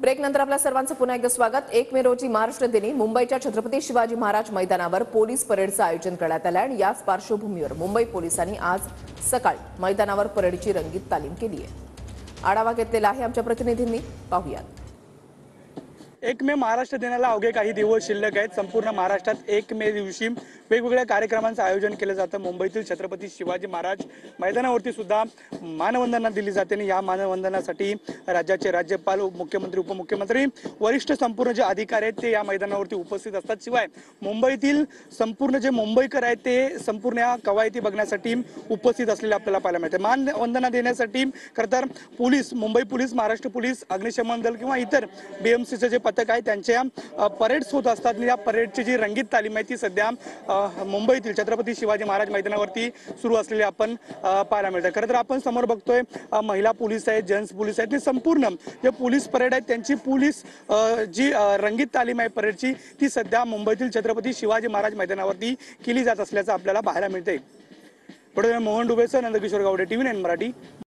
Break नंतर आपल्या सर्वांचं पुन्हा एकदा स्वागत। 1 मे रोजी महाराष्ट्र दिनी मुंबईच्या छत्रपती शिवाजी महाराज मैदानावर पोलीस परेडचं आयोजन करण्यात आलं आणि याच पार्श्वभूमीवर मुंबई पोलिसांनी आज सकाळी मैदानावर परेडची रंगीत तालीम केली आहे। आढावा घेतलेला आहे आमच्या प्रतिनिधींनी, पाहूयात। 1 मे महाराष्ट्र दिनाला अवघे काही दिवस शिल्लक आहेत। संपूर्ण महाराष्ट्रात 1 मे दिवशी वेगवेगळ्या कार्यक्रमांचं आयोजन केलं जातं। मुंबईतील छत्रपती शिवाजी महाराज मैदानावरती सुद्धा मानवंदना दिली जाते आणि या मानवंदनासाठी राज्याचे राज्यपाल, मुख्यमंत्री, उपमुख्यमंत्री, वरिष्ठ संपूर्ण जे अधिकारी आहेत ते या मैदानावरती उपस्थित असतात। शिवाय मुंबईतील संपूर्ण जे मुंबईकर आहेत ते संपूर्ण या कवायती बघण्यासाठी उपस्थित असलेले आपल्याला पाहायला मिळते। मानवंदना देण्यासाठी खरं तर police, Mumbai police, Maharashtra police, अग्निशमन दल किंवा इतर BMCचे जे पथक आहे त्यांच्या परेड्स होत असतात आणि या परेडची जी रंगीत तालीम आहे ती सध्या मुंबईतील छत्रपती शिवाजी महाराज मैदानावरती सुरू असलेली आपण पाहायला मिळते। खरं तर आपण समोर बघतोय महिला पोलीस आहेत, जेंट्स पोलीस आहेत, संपूर्ण जे पोलीस परेड आहेत त्यांची पोलीस जी रंगीत तालीम आहे परेडची ती सध्या मुंबईतील छत्रपती शिवाजी महाराज मैदानावरती केली जात असल्याचं आपल्याला पाहायला मिळते। मोहन डुबेसह नंदकिशोर गावडे, TV9 मराठी।